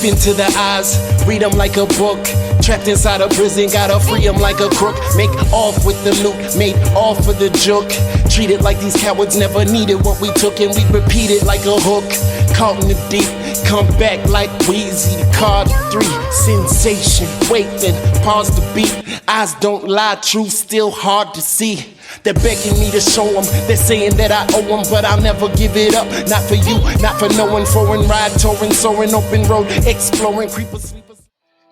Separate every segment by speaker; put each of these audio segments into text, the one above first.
Speaker 1: deep into the eyes, read them like a book. Trapped inside a prison, gotta free them like a crook. Make off with the loot, made off for the joke. Treated like these cowards never needed what we took, and we repeat it like a hook. Caught in the deep, come back like Wheezy. Card 3, sensation. Wait, then pause the beat. Eyes don't lie, truth still hard to see. They're begging me to show them, they're saying that I owe them, but I'll never give it up. Not for you, not for no one. Foreign ride, touring, soaring, open road, exploring, creepers, sleepers.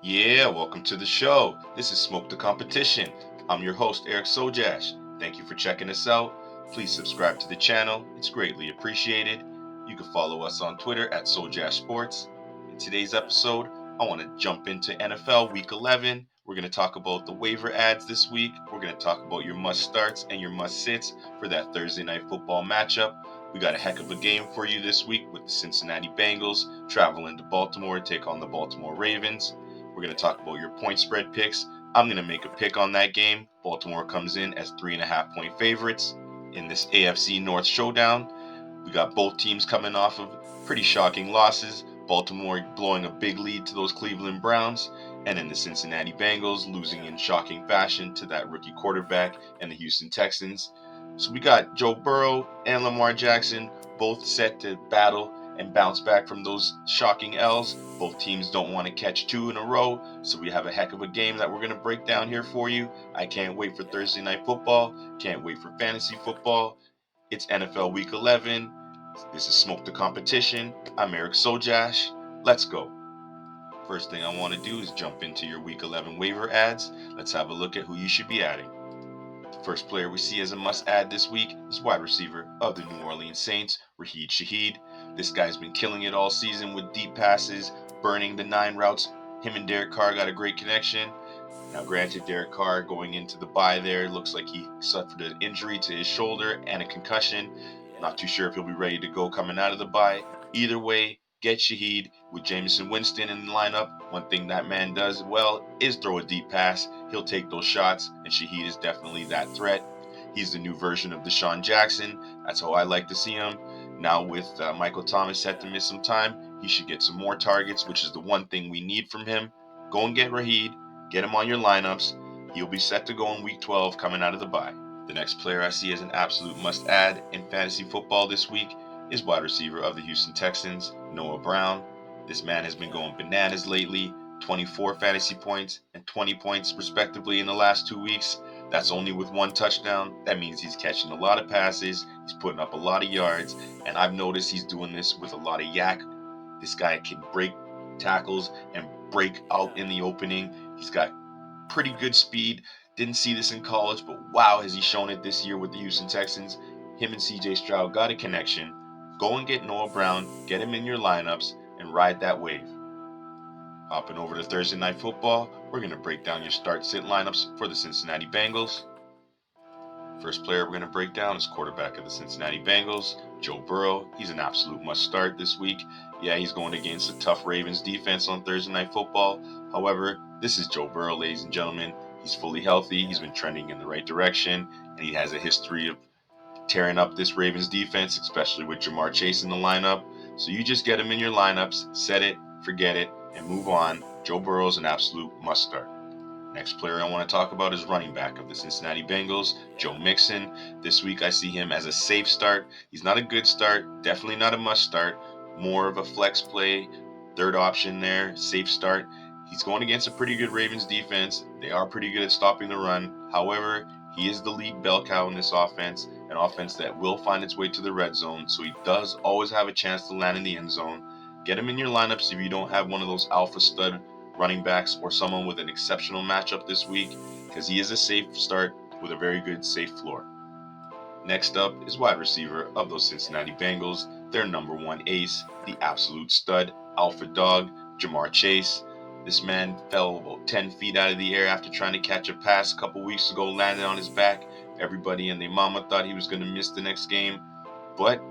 Speaker 2: Yeah, welcome to the show. This is Smoke the Competition. I'm your host, Eric Sojash. Thank you for checking us out. Please subscribe to the channel. It's greatly appreciated. You can follow us on Twitter at Sojash Sports. In today's episode, I want to jump into NFL Week 11. We're going to talk about the waiver ads this week. We're going to talk about your must starts and your must sits for that Thursday night football matchup. We got a heck of a game for you this week with the Cincinnati Bengals traveling to Baltimore to take on the Baltimore Ravens. We're going to talk about your point spread picks. I'm going to make a pick on that game. Baltimore comes in as 3.5 point favorites in this AFC North showdown. We got both teams coming off of pretty shocking losses. Baltimore blowing a big lead to those Cleveland Browns, and then the Cincinnati Bengals losing in shocking fashion to that rookie quarterback and the Houston Texans. So we got Joe Burrow and Lamar Jackson both set to battle and bounce back from those shocking L's. Both teams don't want to catch two in a row, so we have a heck of a game that we're going to break down here for you. I can't wait for Thursday night football. Can't wait for fantasy football. It's NFL Week 11. This is Smoke the Competition. I'm Eric Sojash. Let's go. First thing I want to do is jump into your Week 11 waiver ads. Let's have a look at who you should be adding. The first player we see as a must add this week is wide receiver of the New Orleans Saints, Rashid Shaheed. This guy's been killing it all season with deep passes, burning the 9 routes. Him and Derek Carr got a great connection. Now granted, Derek Carr going into the bye there, looks like he suffered an injury to his shoulder and a concussion. Not too sure if he'll be ready to go coming out of the bye. Either way, get Shaheed with Jameson Winston in the lineup. One thing that man does well is throw a deep pass. He'll take those shots, and Shaheed is definitely that threat. He's the new version of Deshaun Jackson. That's how I like to see him. Now with Michael Thomas set to miss some time, he should get some more targets, which is the one thing we need from him. Go and get Raheed. Get him on your lineups. He'll be set to go in Week 12 coming out of the bye. The next player I see as an absolute must-add in fantasy football this week is wide receiver of the Houston Texans, Noah Brown. This man has been going bananas lately, 24 fantasy points and 20 points respectively in the last 2 weeks. That's only with 1 touchdown. That means he's catching a lot of passes, he's putting up a lot of yards, and I've noticed he's doing this with a lot of yak. This guy can break tackles and break out in the opening. He's got pretty good speed. Didn't see this in college, but wow, has he shown it this year with the Houston Texans. Him and CJ Stroud got a connection. Go and get Noah Brown, get him in your lineups, and ride that wave. Hopping over to Thursday Night Football, we're going to break down your start-sit lineups for the Cincinnati Bengals. First player we're going to break down is quarterback of the Cincinnati Bengals, Joe Burrow. He's an absolute must-start this week. Yeah, he's going against a tough Ravens defense on Thursday Night Football. However, this is Joe Burrow, ladies and gentlemen. He's fully healthy. He's been trending in the right direction, and he has a history of tearing up this Ravens defense, especially with Jamar Chase in the lineup. So you just get him in your lineups, set it, forget it, and move on. Joe Burrow is an absolute must-start. Next player I want to talk about is running back of the Cincinnati Bengals, Joe Mixon. This week I see him as a safe start. He's not a good start, definitely not a must-start. More of a flex play, third option there, safe start. He's going against a pretty good Ravens defense. They are pretty good at stopping the run. However, he is the lead bell cow in this offense, an offense that will find its way to the red zone, so he does always have a chance to land in the end zone. Get him in your lineups if you don't have one of those alpha stud running backs or someone with an exceptional matchup this week, because he is a safe start with a very good safe floor. Next up is wide receiver of those Cincinnati Bengals, their number 1 ace, the absolute stud, alpha dog, Jamar Chase. This man fell about 10 feet out of the air after trying to catch a pass a couple weeks ago, landed on his back. Everybody and their mama thought he was going to miss the next game, but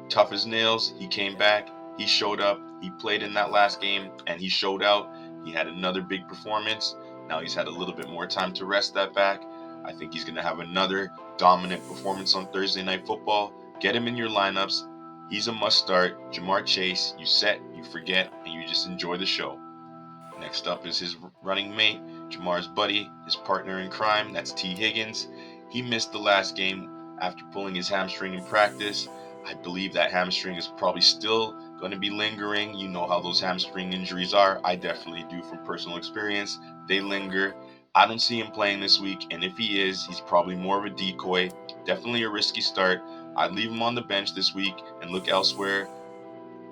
Speaker 2: tough as nails, he came back, he showed up, he played in that last game, and he showed out. He had another big performance. Now he's had a little bit more time to rest that back. I think he's going to have another dominant performance on Thursday Night Football. Get him in your lineups. He's a must start. Jamar Chase, you set, you forget, and you just enjoy the show. Next up is his running mate, Jamar's buddy, his partner in crime, that's T. Higgins. He missed the last game after pulling his hamstring in practice. I believe that hamstring is probably still going to be lingering. You know how those hamstring injuries are. I definitely do from personal experience. They linger. I don't see him playing this week, and if he is, he's probably more of a decoy. Definitely a risky start. I'd leave him on the bench this week and look elsewhere.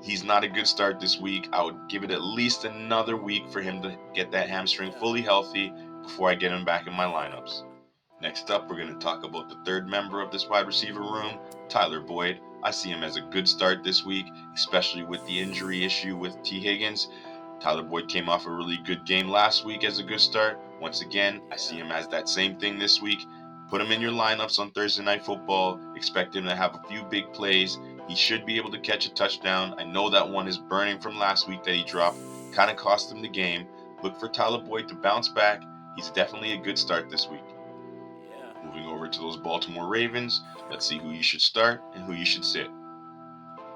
Speaker 2: He's not a good start this week. I would give it at least another week for him to get that hamstring fully healthy before I get him back in my lineups. Next up, we're going to talk about the third member of this wide receiver room, Tyler Boyd. I see him as a good start this week, especially with the injury issue with T. Higgins. Tyler Boyd came off a really good game last week as a good start. Once again, I see him as that same thing this week. Put him in your lineups on Thursday Night Football. Expect him to have a few big plays. He should be able to catch a touchdown. I know that one is burning from last week that he dropped. Kind of cost him the game. Look for Tyler Boyd to bounce back. He's definitely a good start this week. Moving over to those Baltimore Ravens, let's see who you should start and who you should sit.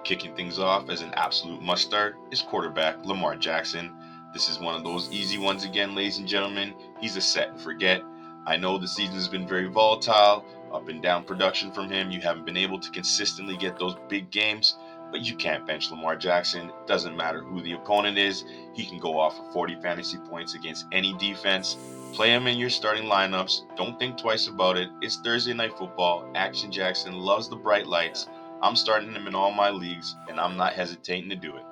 Speaker 2: Kicking things off as an absolute must start is quarterback Lamar Jackson. This is one of those easy ones again, ladies and gentlemen. He's a set and forget. I know the season has been very volatile, up and down production from him. You haven't been able to consistently get those big games, but you can't bench Lamar Jackson. It doesn't matter who the opponent is. He can go off for 40 fantasy points against any defense. Play him in your starting lineups. Don't think twice about it. It's Thursday Night Football. Action Jackson loves the bright lights. I'm starting him in all my leagues, and I'm not hesitating to do it.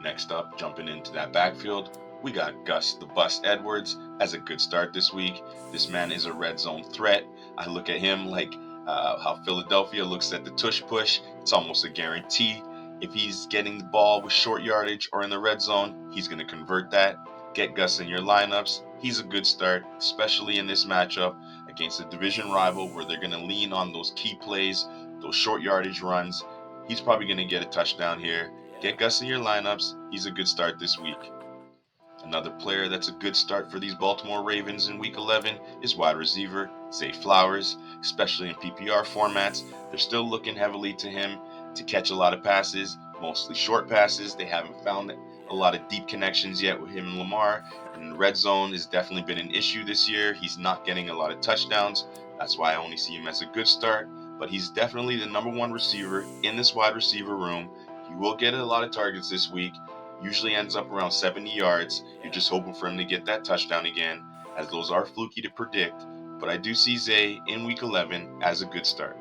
Speaker 2: Next up, jumping into that backfield, we got Gus the Bus Edwards as a good start this week. This man is a red zone threat. I look at him like how Philadelphia looks at the tush push. It's almost a guarantee. If he's getting the ball with short yardage or in the red zone, he's going to convert that. Get Gus in your lineups. He's a good start, especially in this matchup against a division rival where they're going to lean on those key plays, those short yardage runs. He's probably going to get a touchdown here. Get Gus in your lineups. He's a good start this week. Another player that's a good start for these Baltimore Ravens in Week 11 is wide receiver Zay Flowers, especially in PPR formats. They're still looking heavily to him to catch a lot of passes, mostly short passes. They haven't found a lot of deep connections yet with him and Lamar, and the red zone has definitely been an issue this year. He's not getting a lot of touchdowns. That's why I only see him as a good start, but he's definitely the number one receiver in this wide receiver room. He will get a lot of targets this week. Usually ends up around 70 yards. You're just hoping for him to get that touchdown again, as those are fluky to predict. But I do see Zay in Week 11 as a good start.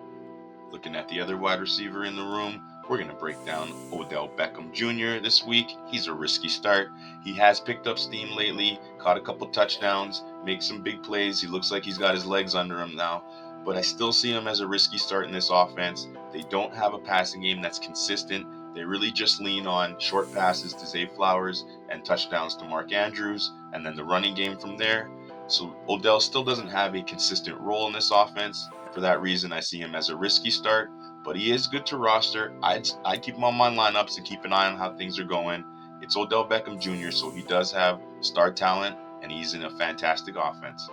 Speaker 2: Looking at the other wide receiver in the room, we're going to break down Odell Beckham Jr. this week. He's a risky start. He has picked up steam lately, caught a couple touchdowns, made some big plays. He looks like he's got his legs under him now. But I still see him as a risky start in this offense. They don't have a passing game that's consistent. They really just lean on short passes to Zay Flowers and touchdowns to Mark Andrews, and then the running game from there. So Odell still doesn't have a consistent role in this offense. For that reason, I see him as a risky start, but he is good to roster. I'd keep him on my lineups and keep an eye on how things are going. It's Odell Beckham Jr., so he does have star talent, and he's in a fantastic offense.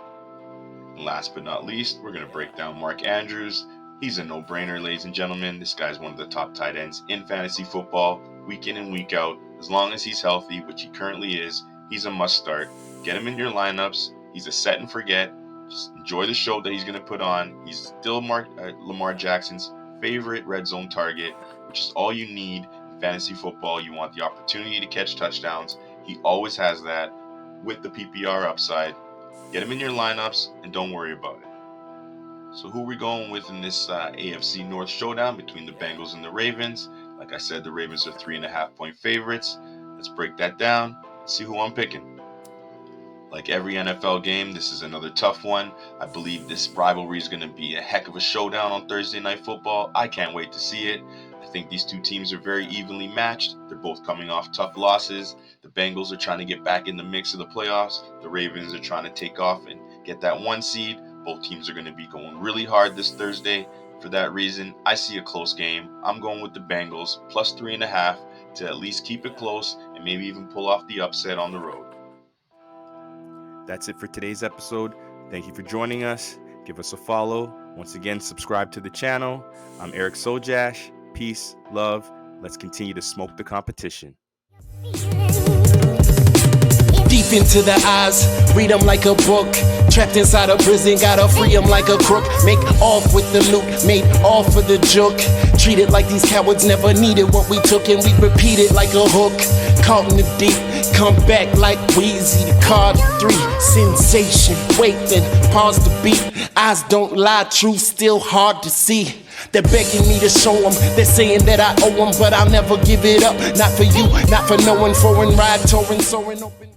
Speaker 2: And last but not least, we're going to break down Mark Andrews. He's a no-brainer, ladies and gentlemen. This guy's one of the top tight ends in fantasy football, week in and week out. As long as he's healthy, which he currently is, he's a must-start. Get him in your lineups. He's a set and forget. Just enjoy the show that he's going to put on. He's still Lamar Jackson's favorite red zone target, which is all you need in fantasy football. You want the opportunity to catch touchdowns. He always has that with the PPR upside. Get him in your lineups and don't worry about it. So who are we going with in this AFC North showdown between the Bengals and the Ravens? Like I said, the Ravens are 3.5-point favorites. Let's break that down and see who I'm picking. Like every NFL game, this is another tough one. I believe this rivalry is going to be a heck of a showdown on Thursday Night Football. I can't wait to see it. I think these two teams are very evenly matched. They're both coming off tough losses. The Bengals are trying to get back in the mix of the playoffs. The Ravens are trying to take off and get that 1 seed. Both teams are going to be going really hard this Thursday. For that reason, I see a close game. I'm going with the Bengals plus 3.5 to at least keep it close and maybe even pull off the upset on the road. That's it for today's episode. Thank you for joining us. Give us a follow. Once again, subscribe to the channel. I'm Eric Sojash. Peace, love. Let's continue to smoke the competition.
Speaker 1: Deep into the eyes, read them like a book. Trapped inside a prison, gotta free them like a crook. Make off with the loot, made off for the joke. Treated like these cowards never needed what we took, and we repeat it like a hook. Caught in the deep, come back like Wheezy. The card 3, sensation. Wait then, pause the beat. Eyes don't lie, truth still hard to see. They're begging me to show them, they're saying that I owe them, but I'll never give it up. Not for you, not for no one, foreign ride, touring, soaring open.